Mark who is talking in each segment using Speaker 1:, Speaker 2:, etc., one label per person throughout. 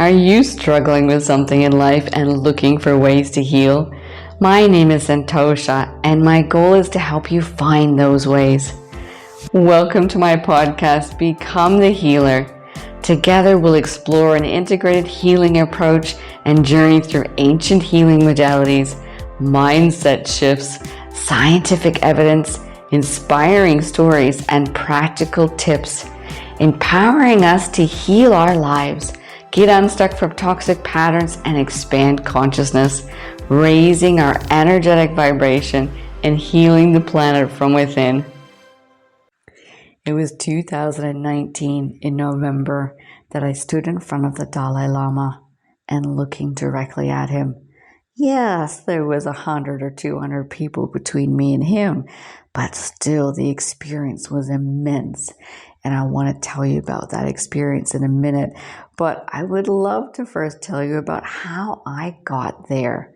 Speaker 1: Are you struggling with something in life and looking for ways to heal? My name is Santosha, and my goal is to help you find those ways. Welcome to my podcast, Become the Healer. Together we'll explore an integrated healing approach and journey through ancient healing modalities, mindset shifts, scientific evidence, inspiring stories, and practical tips, empowering us to heal our lives, get unstuck from toxic patterns, and expand consciousness, raising our energetic vibration and healing the planet from within. It was 2019 in November that I stood in front of the Dalai Lama and looking directly at him. Yes, there was 100 or 200 people between me and him, but still the experience was immense. And I want to tell you about that experience in a minute, but I would love to first tell you about how I got there.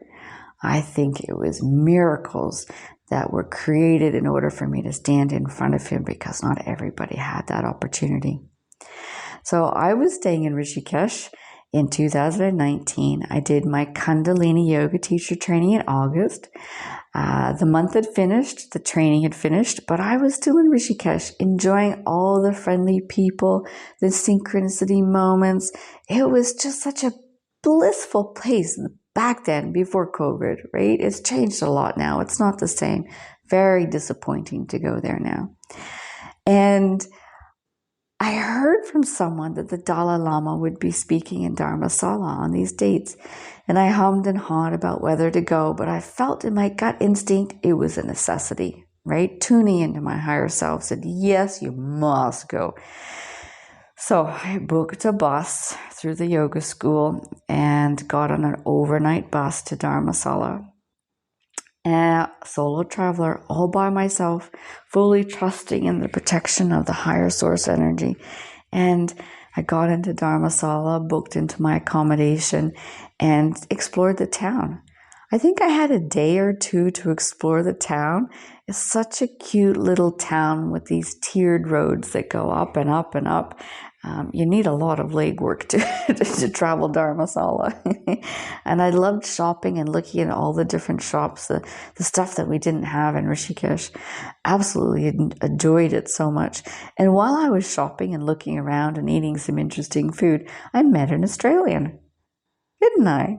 Speaker 1: I think it was miracles that were created in order for me to stand in front of him, because not everybody had that opportunity. So I was staying in Rishikesh in 2019. I did my Kundalini yoga teacher training in August. The month had finished, the training had finished, but I was still in Rishikesh, enjoying all the friendly people, the synchronicity moments. It was just such a blissful place back then, before COVID, right? It's changed a lot now. It's not the same. Very disappointing to go there now. And I heard from someone that the Dalai Lama would be speaking in Dharamsala on these dates. And I hummed and hawed about whether to go, but I felt in my gut instinct it was a necessity, right? Tuning into my higher self said, yes, you must go. So I booked a bus through the yoga school and got on an overnight bus to Dharamsala. A solo traveler, all by myself, fully trusting in the protection of the higher source energy. And I got into Dharamsala, booked into my accommodation, and explored the town. I think I had a day or two to explore the town. It's such a cute little town with these tiered roads that go up and up and up. You need a lot of legwork to travel Dharamsala. And I loved shopping and looking at all the different shops, the stuff that we didn't have in Rishikesh. Absolutely enjoyed it so much. And while I was shopping and looking around and eating some interesting food, I met an Australian. Didn't I?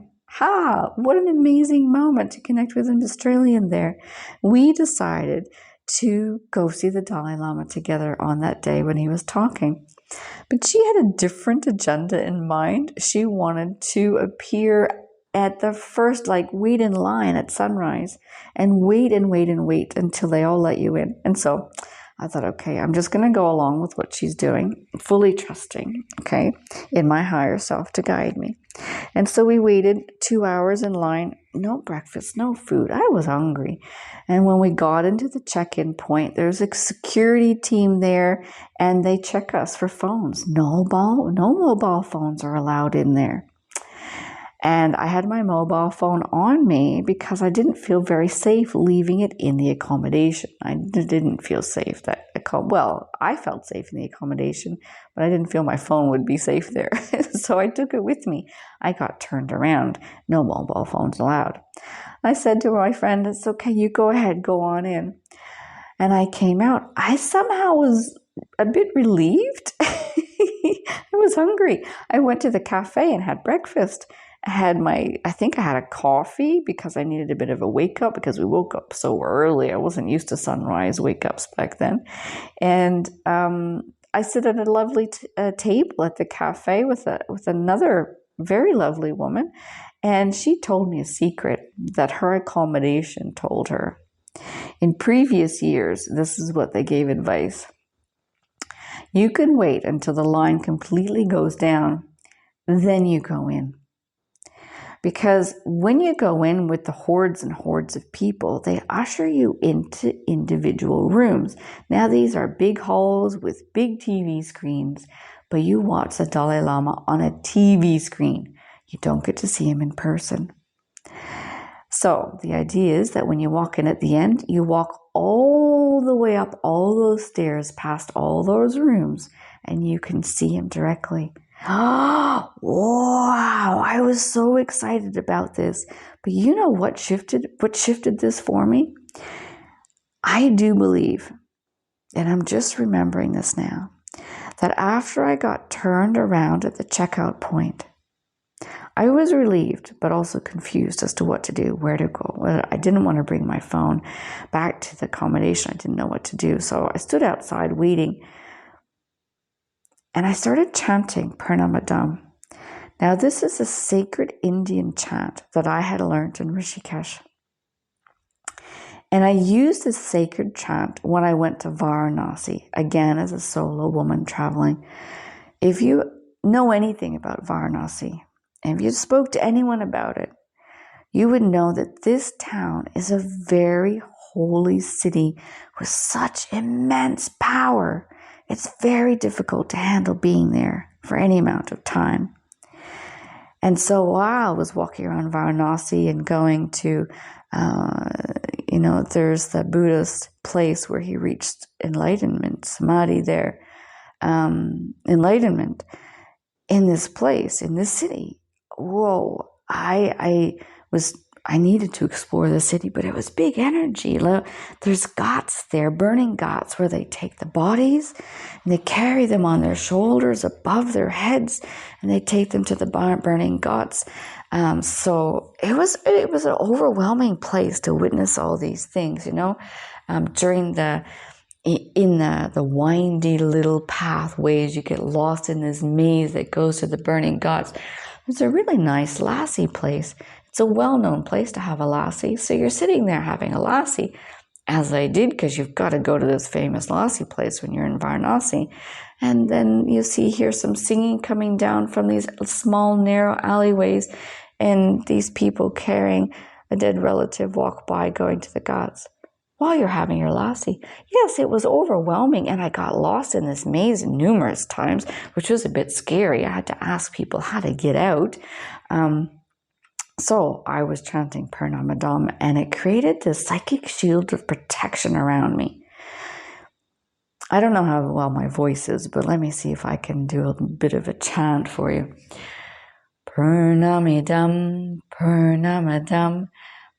Speaker 1: What an amazing moment to connect with an Australian there. We decided to go see the Dalai Lama together on that day when he was talking. But she had a different agenda in mind. She wanted to appear at the first, wait in line at sunrise and wait until they all let you in. And so I thought, okay, I'm just going to go along with what she's doing, fully trusting, okay, in my higher self to guide me. And so we waited 2 hours in line, no breakfast, no food. I was hungry. And when we got into the check-in point, there's a security team there, and they check us for phones. No mobile phones are allowed in there. And I had my mobile phone on me because I didn't feel very safe leaving it in the accommodation. I didn't feel safe. I felt safe in the accommodation, but I didn't feel my phone would be safe there. So I took it with me. I got turned around. No mobile phones allowed. I said to my friend, it's okay, you go ahead, go on in. And I came out. I somehow was a bit relieved. I was hungry. I went to the cafe and had breakfast. I had a coffee because I needed a bit of a wake up because we woke up so early. I wasn't used to sunrise wake ups back then. And I sit at a lovely table at the cafe with another very lovely woman. And she told me a secret that her accommodation told her. In previous years, this is what they gave advice. You can wait until the line completely goes down, then you go in. Because when you go in with the hordes and hordes of people, they usher you into individual rooms. Now, these are big halls with big TV screens, but you watch the Dalai Lama on a TV screen. You don't get to see him in person. So the idea is that when you walk in at the end, you walk all the way up all those stairs past all those rooms, and you can see him directly. Wow! I was so excited about this. But you know what shifted this for me? I do believe, and I'm just remembering this now, that after I got turned around at the checkout point, I was relieved, but also confused as to what to do, where to go. Well, I didn't want to bring my phone back to the accommodation. I didn't know what to do. So I stood outside waiting, and I started chanting Purnamadah. Now, this is a sacred Indian chant that I had learned in Rishikesh. And I used this sacred chant when I went to Varanasi, again as a solo woman traveling. If you know anything about Varanasi, and if you spoke to anyone about it, you would know that this town is a very holy city with such immense power. It's very difficult to handle being there for any amount of time. And so while I was walking around Varanasi and going to, there's the Buddhist place where he reached enlightenment, samadhi there, enlightenment in this place, in this city. Whoa, I needed to explore the city, but it was big energy. There's ghats there, burning ghats, where they take the bodies and they carry them on their shoulders above their heads, and they take them to the burning ghats. So it was an overwhelming place to witness all these things, during in the windy little pathways. You get lost in this maze that goes to the burning ghats. It's a really nice lassi place. It's a well-known place to have a lassi. So you're sitting there having a lassi, as I did, because you've got to go to this famous lassi place when you're in Varanasi. And then you hear some singing coming down from these small, narrow alleyways, and these people carrying a dead relative walk by going to the ghats while you're having your lassi. Yes, it was overwhelming, and I got lost in this maze numerous times, which was a bit scary. I had to ask people how to get out. So I was chanting Purnamadah, and it created this psychic shield of protection around me. I don't know how well my voice is, but let me see if I can do a bit of a chant for you. Purnamidam, Purnamadam,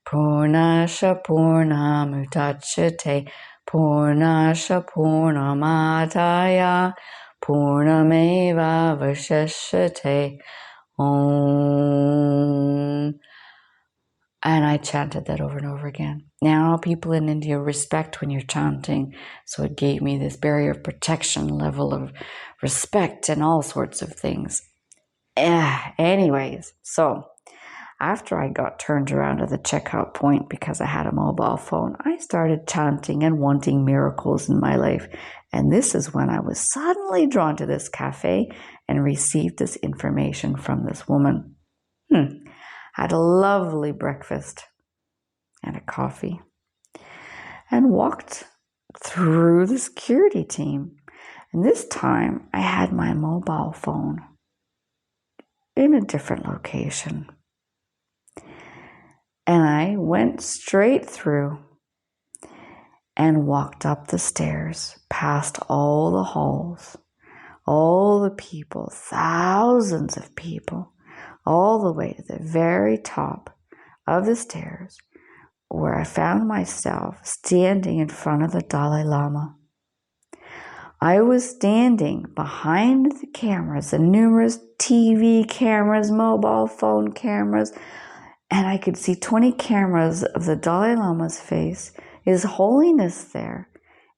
Speaker 1: Purnasha Purnamudachyate, Purnasha Purnamadaya, Purnameva Vashishyate. Om. And I chanted that over and over again. Now people in India respect when you're chanting, so it gave me this barrier of protection, level of respect, and all sorts of things. Anyways, so after I got turned around at the checkout point because I had a mobile phone, I started chanting and wanting miracles in my life. And this is when I was suddenly drawn to this cafe and received this information from this woman. Had a lovely breakfast and a coffee and walked through the security team. And this time I had my mobile phone in a different location. And I went straight through and walked up the stairs, past all the halls, all the people, thousands of people, all the way to the very top of the stairs, where I found myself standing in front of the Dalai Lama. I was standing behind the cameras, the numerous TV cameras, mobile phone cameras, and I could see 20 cameras of the Dalai Lama's face, His Holiness there,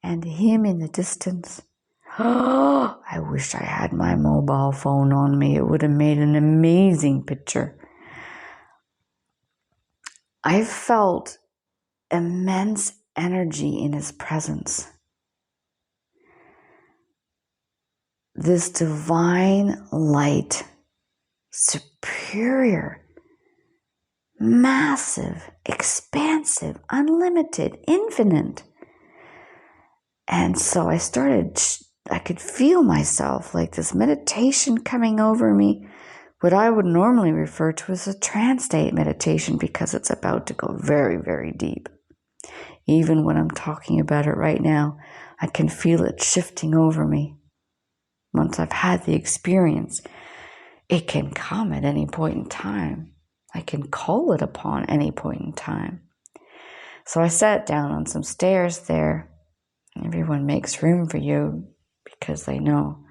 Speaker 1: and him in the distance. Oh, I wish I had my mobile phone on me. It would have made an amazing picture. I felt immense energy in his presence. This divine light, superior, massive, expansive, unlimited, infinite. And so I could feel myself like this meditation coming over me, what I would normally refer to as a trance state meditation, because it's about to go very, very deep. Even when I'm talking about it right now, I can feel it shifting over me once I've had the experience. it can come at any point in time. I can call it upon any point in time. So I sat down on some stairs there. Everyone makes room for you because they know.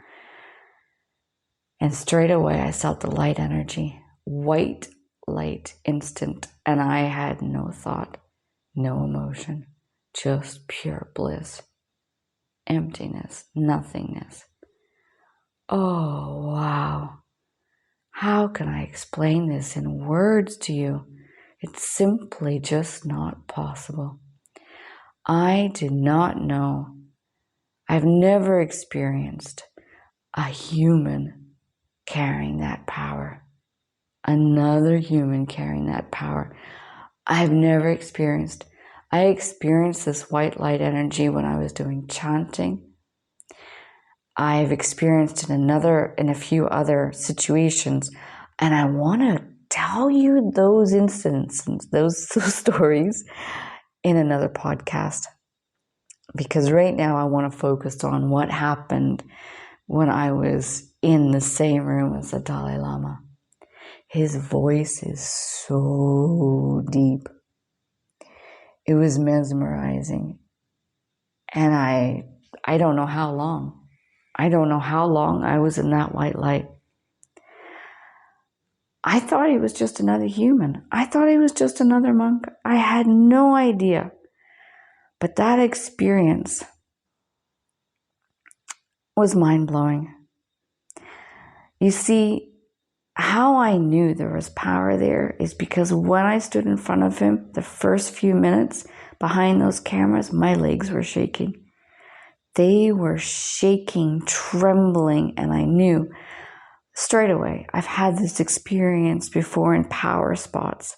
Speaker 1: And straight away I felt the light energy, white light, instant. And I had no thought, no emotion, just pure bliss, emptiness, nothingness. Oh, wow. How can I explain this in words to you? It's simply just not possible. I did not know. I've never experienced a human carrying that power. Another human carrying that power. I've never experienced. I experienced this white light energy when I was doing chanting. I've experienced it in a few other situations, and I want to tell you those instances, those stories in another podcast, because right now I want to focus on what happened when I was in the same room as the Dalai Lama. His voice is so deep. It was mesmerizing. And I don't know how long. I don't know how long I was in that white light. I thought he was just another human. I thought he was just another monk. I had no idea. But that experience was mind-blowing. You see, how I knew there was power there is because when I stood in front of him, the first few minutes behind those cameras, my legs were shaking. They were shaking, trembling, and I knew straight away, I've had this experience before in power spots.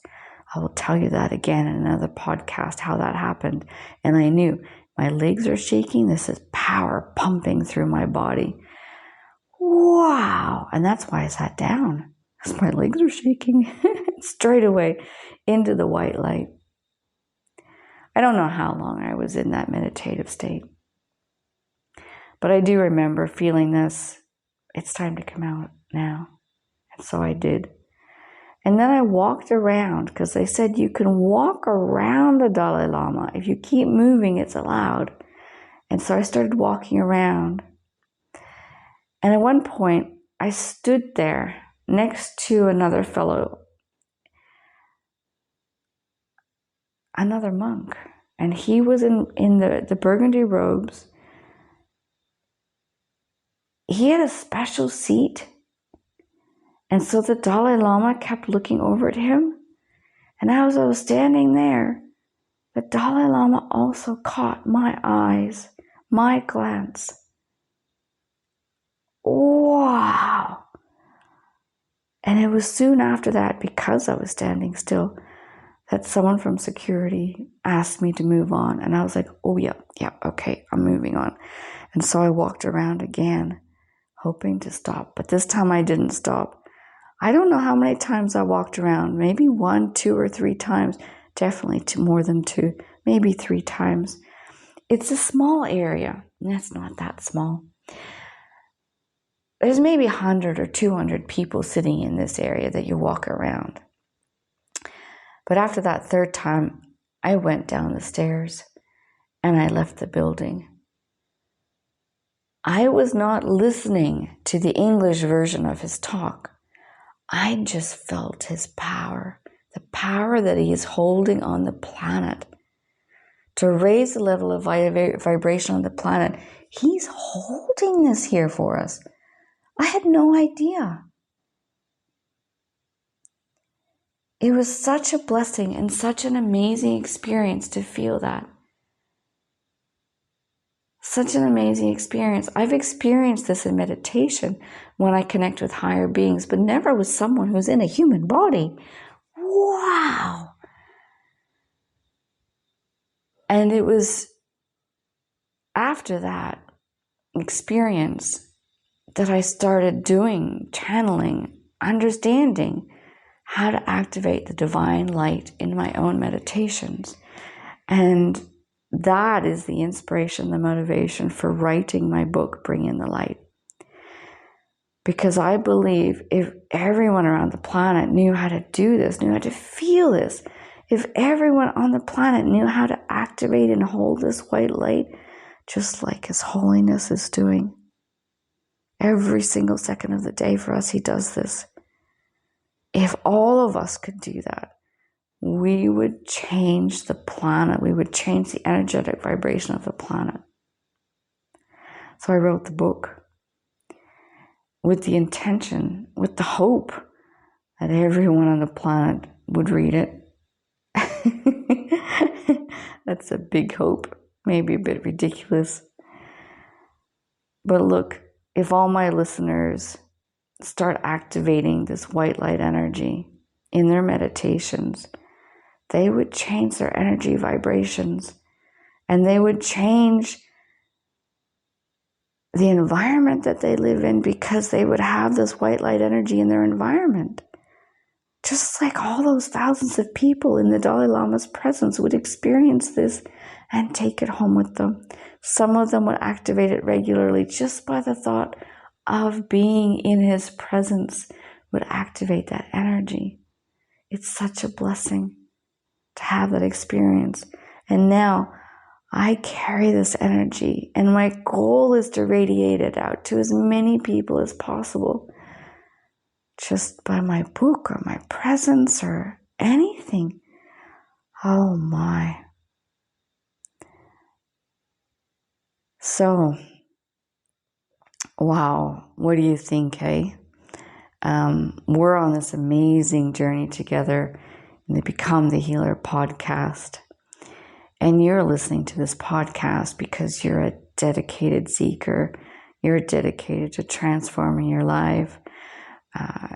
Speaker 1: I will tell you that again in another podcast, how that happened. And I knew my legs are shaking. This is power pumping through my body. Wow. And that's why I sat down, because my legs are shaking straight away into the white light. I don't know how long I was in that meditative state, but I do remember feeling this, it's time to come out now. And so I did. And then I walked around, because they said you can walk around the Dalai Lama. If you keep moving, it's allowed. And so I started walking around. And at one point, I stood there next to another fellow, another monk. And he was in the burgundy robes. He had a special seat. And so the Dalai Lama kept looking over at him. And as I was standing there, the Dalai Lama also caught my eyes, my glance. Wow. And it was soon after that, because I was standing still, that someone from security asked me to move on. And I was like, oh yeah, okay, I'm moving on. And so I walked around again, hoping to stop. But this time I didn't stop. I don't know how many times I walked around, maybe 1, 2, or 3 times, definitely more than 2, maybe 3 times. It's a small area, and it's not that small. There's maybe 100 or 200 people sitting in this area that you walk around. But after that 3rd time, I went down the stairs and I left the building. I was not listening to the English version of his talk. I just felt his power, the power that he is holding on the planet. To raise the level of vibration on the planet, he's holding this here for us. I had no idea. It was such a blessing and such an amazing experience to feel that. Such an amazing experience. I've experienced this in meditation when I connect with higher beings, but never with someone who's in a human body. Wow. And it was after that experience that I started doing channeling, understanding how to activate the divine light in my own meditations. And that is the inspiration, the motivation for writing my book, Bring in the Light.
Speaker 2: Because I believe if everyone around the planet knew how to do this, knew how to feel this, if everyone on the planet knew how to activate and hold this white light, just like His Holiness is doing, every single second of the day for us, He does this. If all of us could do that, we would change the planet. We would change the energetic vibration of the planet. So I wrote the book with the intention, with the hope that everyone on the planet would read it. That's a big hope, maybe a bit ridiculous. But look, if all my listeners start activating this white light energy in their meditations, they would change their energy vibrations, and they would change the environment that they live in, because they would have this white light energy in their environment. Just like all those thousands of people in the Dalai Lama's presence would experience this and take it home with them. Some of them would activate it regularly just by the thought of being in his presence, would activate that energy. It's such a blessing to have that experience. And now I carry this energy, and my goal is to radiate it out to as many people as possible, just by my book or my presence or anything. Oh my. So, wow, what do you think, hey? We're on this amazing journey together in the Become the Healer podcast. And you're listening to this podcast because you're a dedicated seeker. You're dedicated to transforming your life,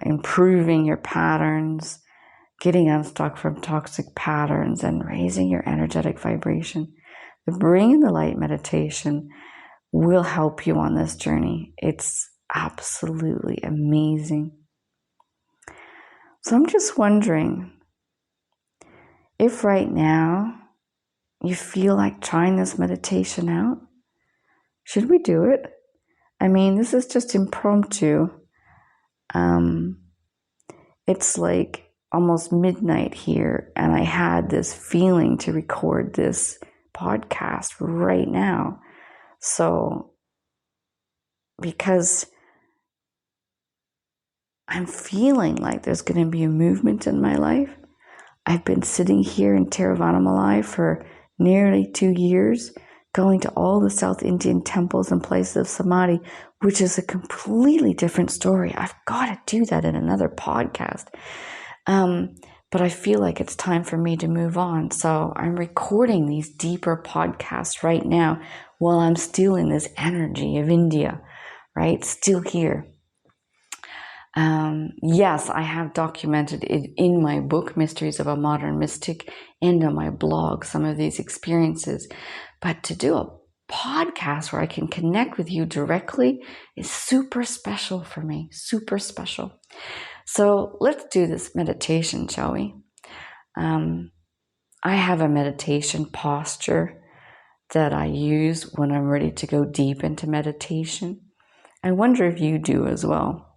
Speaker 2: improving your patterns, getting unstuck from toxic patterns, and raising your energetic vibration. The Bring in the Light meditation will help you on this journey. It's absolutely amazing. So I'm just wondering if right now you feel like trying this meditation out. Should we do it? I mean, this is just impromptu. It's like almost midnight here, and I had this feeling to record this podcast right now. So, because I'm feeling like there's going to be a movement in my life. I've been sitting here in Dharamalai for nearly 2 years, going to all the South Indian temples and places of samadhi, which is a completely different story. I've got to do that in another podcast. But I feel like it's time for me to move on. So I'm recording these deeper podcasts right now while I'm still in this energy of India, right? Still here. Yes, I have documented it in my book, Mysteries of a Modern Mystic, and on my blog, some of these experiences. But to do a podcast where I can connect with you directly is super special for me, super special. So let's do this meditation, shall we? I have a meditation posture that I use when I'm ready to go deep into meditation. I wonder if you do as well.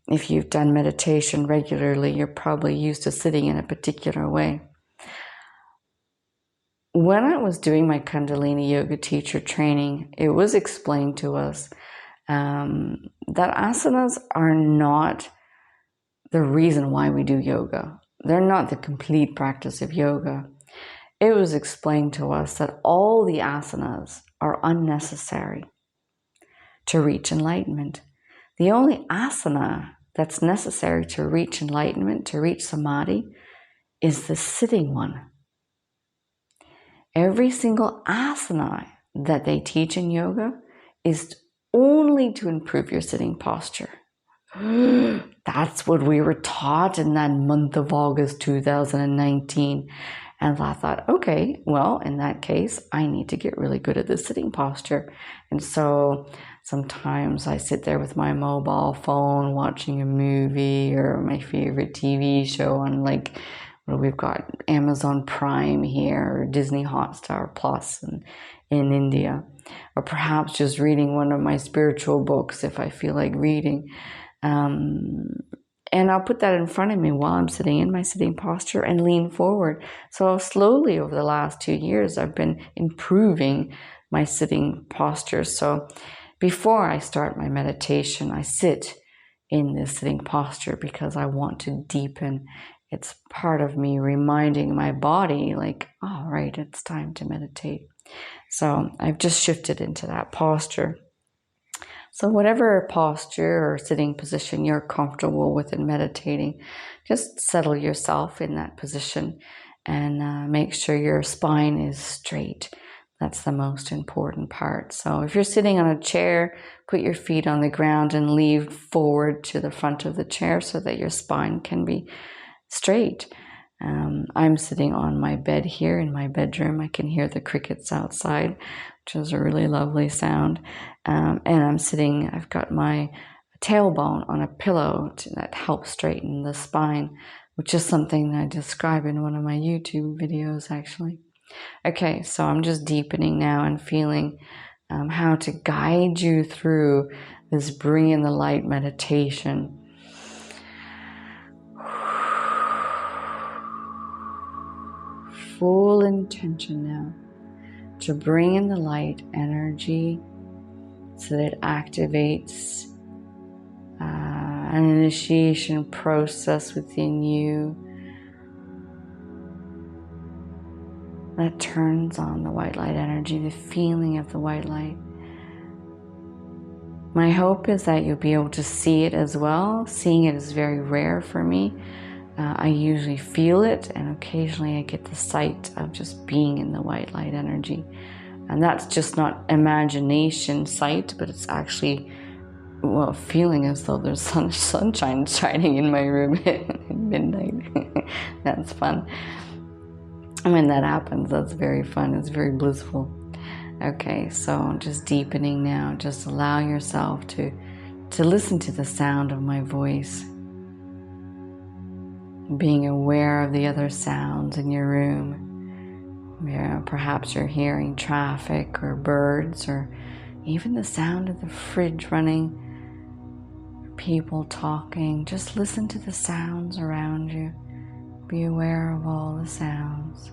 Speaker 2: If you've done meditation regularly, you're probably used to sitting in a particular way. When I was doing my Kundalini yoga teacher training, it was explained to us that asanas are not the reason why we do yoga. They're not the complete practice of yoga. It was explained to us that all the asanas are unnecessary to reach enlightenment. The only asana that's necessary to reach enlightenment, to reach samadhi, is the sitting one. Every single asana that they teach in yoga is only to improve your sitting posture. That's what we were taught in that month of August 2019. And I thought, okay, well, in that case, I need to get really good at the sitting posture. And so sometimes I sit there with my mobile phone watching a movie or my favorite TV show on, like, well, we've got Amazon Prime here or Disney Hotstar Plus, and in India, or perhaps just reading one of my spiritual books if I feel like reading. And I'll put that in front of me while I'm sitting in my sitting posture and lean forward. So slowly over the last 2 years, I've been improving my sitting posture. So before I start my meditation, I sit in this sitting posture because I want to deepen. It's part of me reminding my body, like, all right, it's time to meditate. So I've just shifted into that posture. So whatever posture or sitting position you're comfortable with in meditating, just settle yourself in that position and make sure your spine is straight. That's the most important part. So if you're sitting on a chair, put your feet on the ground and lean forward to the front of the chair so that your spine can be straight. I'm sitting on my bed here in my bedroom. I can hear the crickets outside, which is a really lovely sound. And I've got my tailbone on a pillow that helps straighten the spine, which is something I describe in one of my YouTube videos, actually. Okay, so I'm just deepening now and feeling how to guide you through this bring in the light meditation. Full intention now to bring in the light energy so that it activates an initiation process within you that turns on the white light energy, the feeling of the white light. My hope is that you'll be able to see it as well. Seeing it is very rare for me. I usually feel it, and occasionally I get the sight of just being in the white light energy. And that's just not imagination sight, but it's actually, well, feeling as though there's sunshine shining in my room at midnight. That's fun. When that happens, that's very fun. It's very blissful. Okay, so just deepening now. Just allow yourself to listen to the sound of my voice. Being aware of the other sounds in your room. Perhaps you're hearing traffic or birds or even the sound of the fridge running, people talking. Just listen to the sounds around you. Be aware of all the sounds.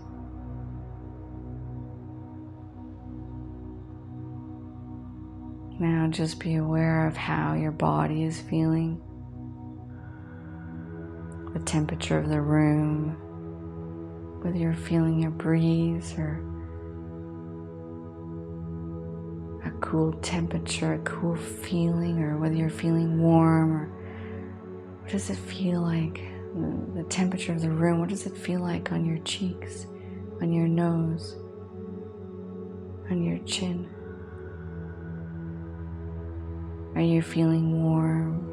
Speaker 2: Now just be aware of how your body is feeling. The temperature of the room, whether you're feeling a breeze or a cool temperature, a cool feeling, or whether you're feeling warm, or what does it feel like? The temperature of the room, what does it feel like on your cheeks, on your nose, on your chin? Are you feeling warm?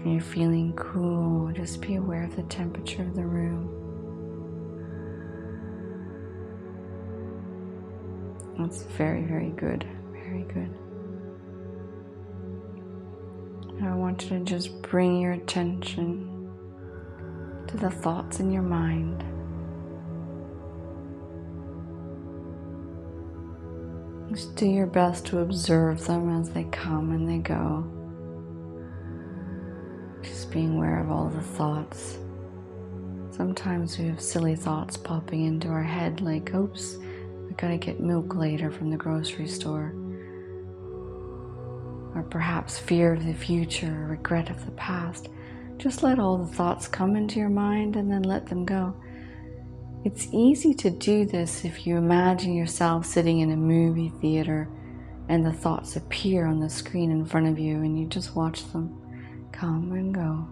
Speaker 2: Are you feeling cool? Just be aware of the temperature of the room. That's very, very good. Very good. I want you to just bring your attention to the thoughts in your mind. Just do your best to observe them as they come and they go. Just being aware of all the thoughts. Sometimes we have silly thoughts popping into our head like, oops, I gotta get milk later from the grocery store. Or perhaps fear of the future, or regret of the past. Just let all the thoughts come into your mind and then let them go. It's easy to do this if you imagine yourself sitting in a movie theater and the thoughts appear on the screen in front of you and you just watch them come and go.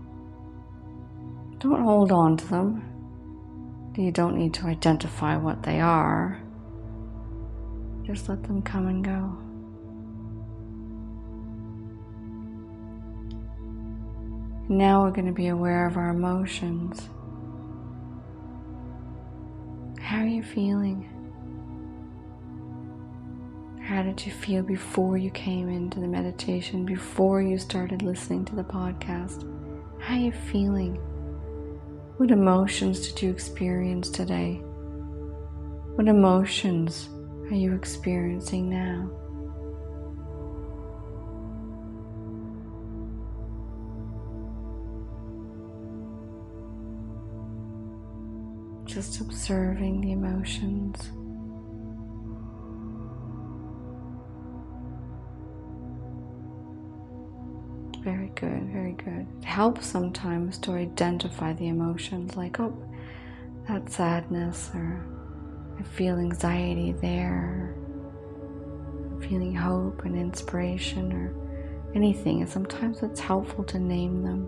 Speaker 2: Don't hold on to them. You don't need to identify what they are. Just let them come and go. Now we're going to be aware of our emotions. How are you feeling? How did you feel before you came into the meditation, before you started listening to the podcast? How are you feeling? What emotions did you experience today? What emotions are you experiencing now? Just observing the emotions. Very good, very good. It helps sometimes to identify the emotions, like, oh, that sadness, or I feel anxiety there, or feeling hope and inspiration, or anything. And sometimes it's helpful to name them.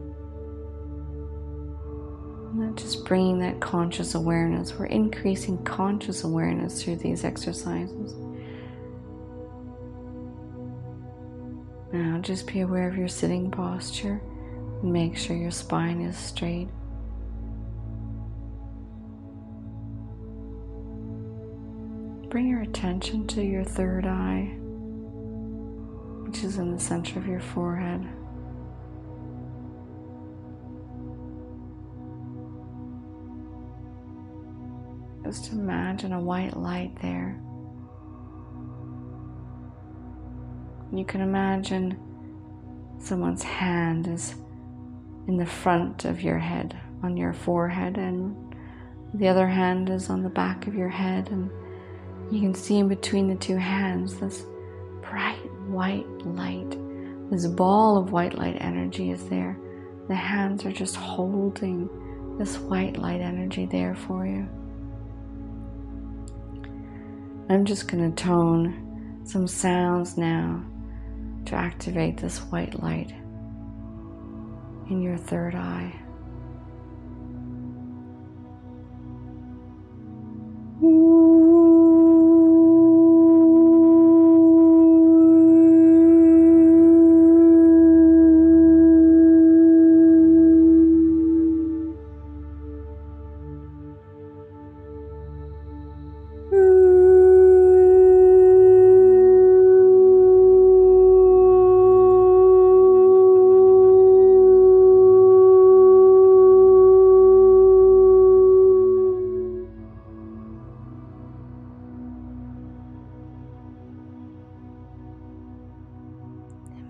Speaker 2: And just bringing that conscious awareness. We're increasing conscious awareness through these exercises. Now just be aware of your sitting posture and make sure your spine is straight. Bring your attention to your third eye, which is in the center of your forehead. Just imagine a white light there. You can imagine someone's hand is in the front of your head, on your forehead, and the other hand is on the back of your head, and you can see in between the two hands this bright white light. This ball of white light energy is there. The hands are just holding this white light energy there for you. I'm just going to tone some sounds now to activate this white light in your third eye.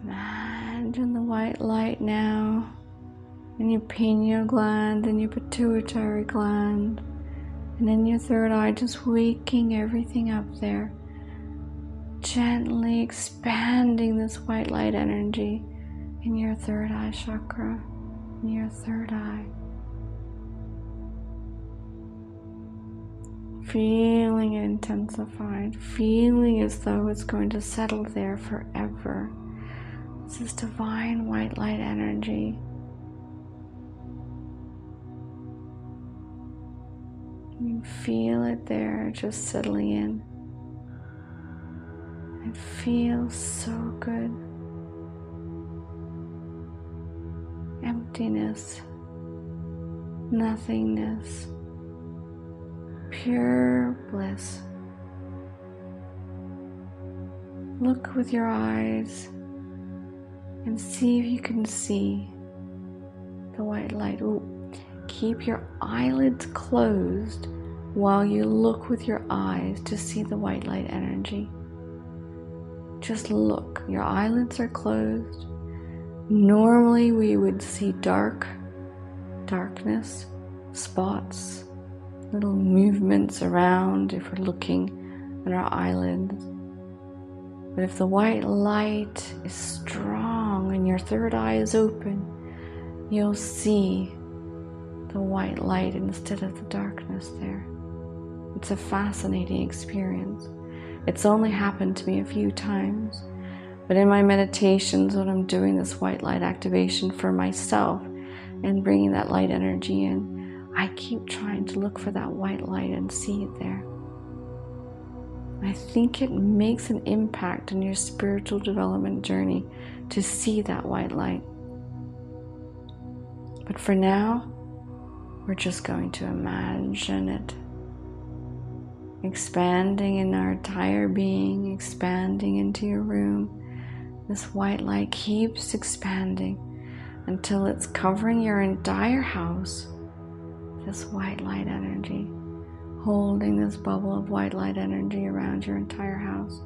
Speaker 2: Imagine the white light now in your pineal gland and your pituitary gland, and in your third eye, just waking everything up there, gently expanding this white light energy in your third eye chakra, in your third eye. Feeling it intensified, feeling as though it's going to settle there forever. This is divine white light energy. You feel it there, just settling in. It feels so good. Emptiness, nothingness, pure bliss. Look with your eyes and see if you can see the white light. Ooh. Keep your eyelids closed while you look with your eyes to see the white light energy. Just look. Your eyelids are closed. Normally we would see darkness, spots, little movements around if we're looking at our eyelids. But if the white light is strong and your third eye is open, you'll see the white light instead of the darkness there. It's a fascinating experience. It's only happened to me a few times, but in my meditations when I'm doing this white light activation for myself and bringing that light energy in, I keep trying to look for that white light and see it there. I think it makes an impact on your spiritual development journey to see that white light. But for now, we're just going to imagine it expanding in our entire being, expanding into your room. This white light keeps expanding until it's covering your entire house. This white light energy, holding this bubble of white light energy around your entire house.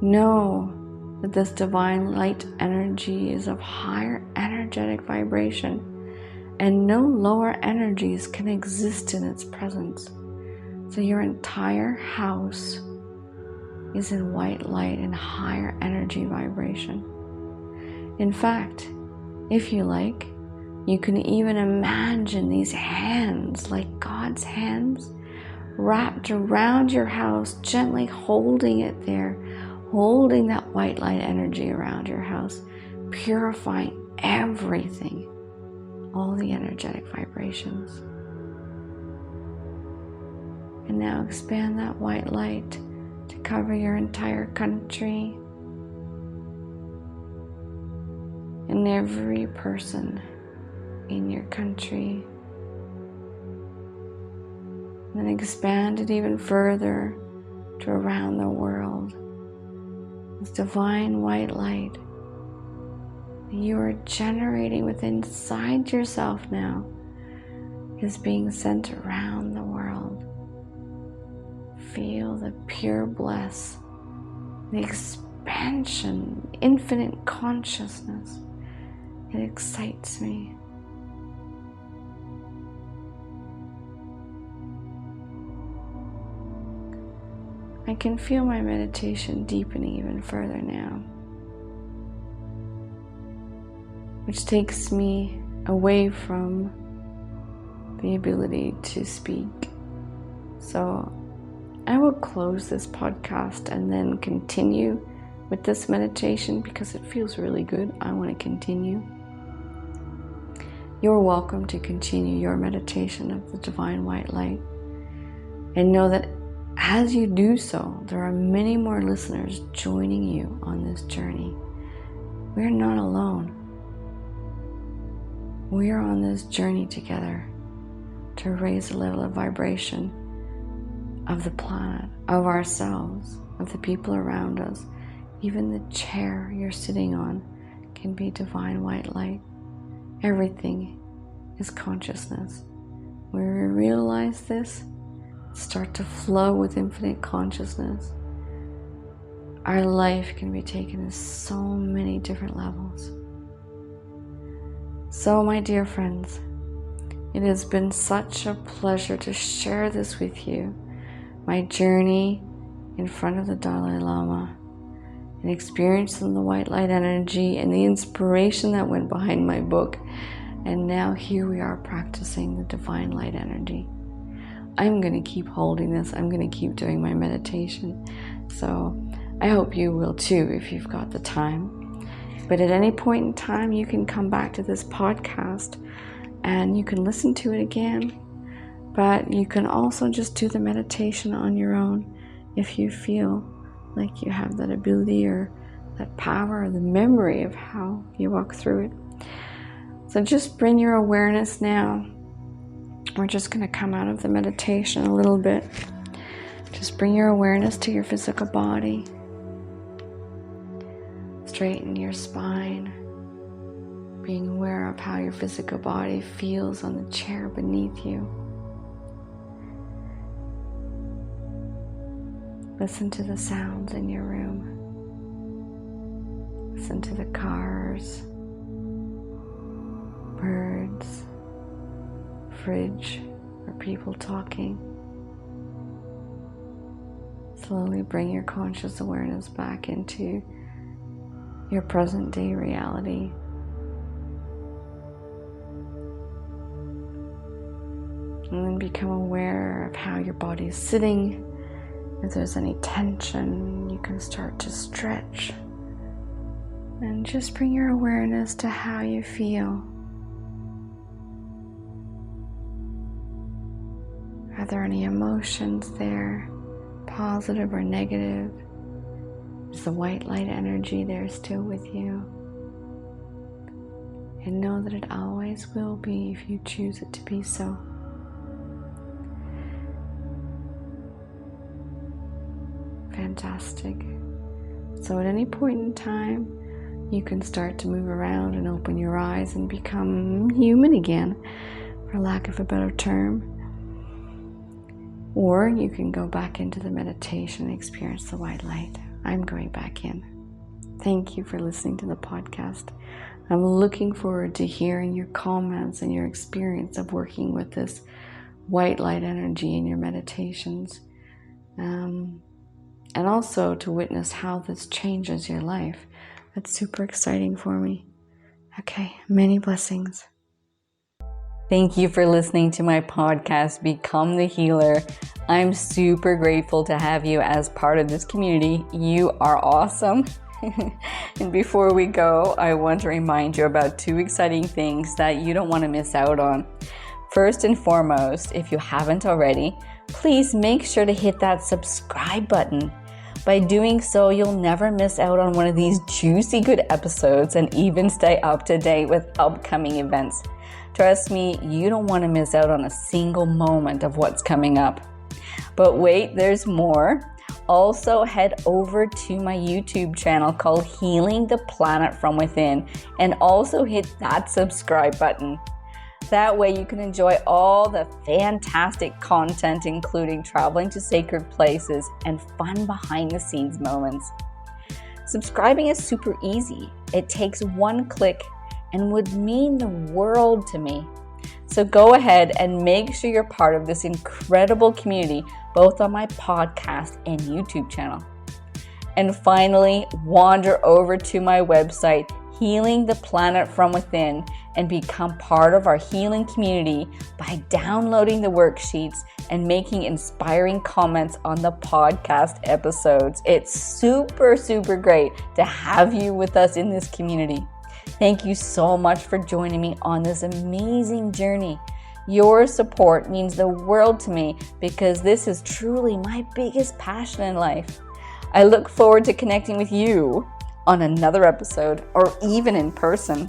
Speaker 2: Know that this divine light energy is of higher energetic vibration, and no lower energies can exist in its presence. So your entire house is in white light and higher energy vibration. In fact, if you like, you can even imagine these hands, like God's hands, wrapped around your house, gently holding it there, holding that white light energy around your house, purifying everything, all the energetic vibrations. And now expand that white light to cover your entire country and every person in your country. And then expand it even further to around the world. This divine white light that you are generating within inside yourself now is being sent around the world. Feel the pure bliss, the expansion, infinite consciousness. It excites me. I can feel my meditation deepening even further now, which takes me away from the ability to speak. So I will close this podcast and then continue with this meditation because it feels really good. I want to continue. You're welcome to continue your meditation of the divine white light, and know that as you do so, there are many more listeners joining you on this journey. We're not alone. We are on this journey together to raise the level of vibration of the planet, of ourselves, of the people around us. Even the chair you're sitting on can be divine white light. Everything is consciousness. When we realize this, start to flow with infinite consciousness, our life can be taken to so many different levels. So, my dear friends, it has been such a pleasure to share this with you, my journey in front of the Dalai Lama, and experiencing the white light energy and the inspiration that went behind my book. And now here we are practicing the divine light energy. I'm going to keep holding this. I'm going to keep doing my meditation. So I hope you will too if you've got the time. But at any point in time, you can come back to this podcast and you can listen to it again. But you can also just do the meditation on your own if you feel like you have that ability or that power or the memory of how you walk through it. So just bring your awareness now. We're just going to come out of the meditation a little bit. Just bring your awareness to your physical body. Straighten your spine. Being aware of how your physical body feels on the chair beneath you. Listen to the sounds in your room. Listen to the cars, birds, fridge, or people talking. Slowly bring your conscious awareness back into your present day reality. And then become aware of how your body is sitting. If there's any tension, you can start to stretch. And just bring your awareness to how you feel. Are there any emotions there, positive or negative? Is the white light energy there still with you? And know that it always will be if you choose it to be so. Fantastic. So at any point in time, you can start to move around and open your eyes and become human again, for lack of a better term. Or you can go back into the meditation and experience the white light. I'm going back in. Thank you for listening to the podcast. I'm looking forward to hearing your comments and your experience of working with this white light energy in your meditations. And also to witness how this changes your life. That's super exciting for me. Okay, many blessings. Thank you for listening to my podcast, Become the Healer. I'm super grateful to have you as part of this community. You are awesome. And before we go, I want to remind you about 2 exciting things that you don't want to miss out on. First and foremost, if you haven't already, please make sure to hit that subscribe button. By doing so, you'll never miss out on one of these juicy good episodes and even stay up to date with upcoming events. Trust me, you don't want to miss out on a single moment of what's coming up. But wait, there's more. Also, head over to my YouTube channel called Healing the Planet from Within and also hit that subscribe button. That way you can enjoy all the fantastic content, including traveling to sacred places and fun behind the scenes moments. Subscribing is super easy. It takes 1 click and would mean the world to me. So go ahead and make sure you're part of this incredible community, both on my podcast and YouTube channel. And finally, wander over to my website, Healing the Planet from Within, and become part of our healing community by downloading the worksheets and making inspiring comments on the podcast episodes. It's super, super great to have you with us in this community. Thank you so much for joining me on this amazing journey. Your support means the world to me because this is truly my biggest passion in life. I look forward to connecting with you on another episode or even in person.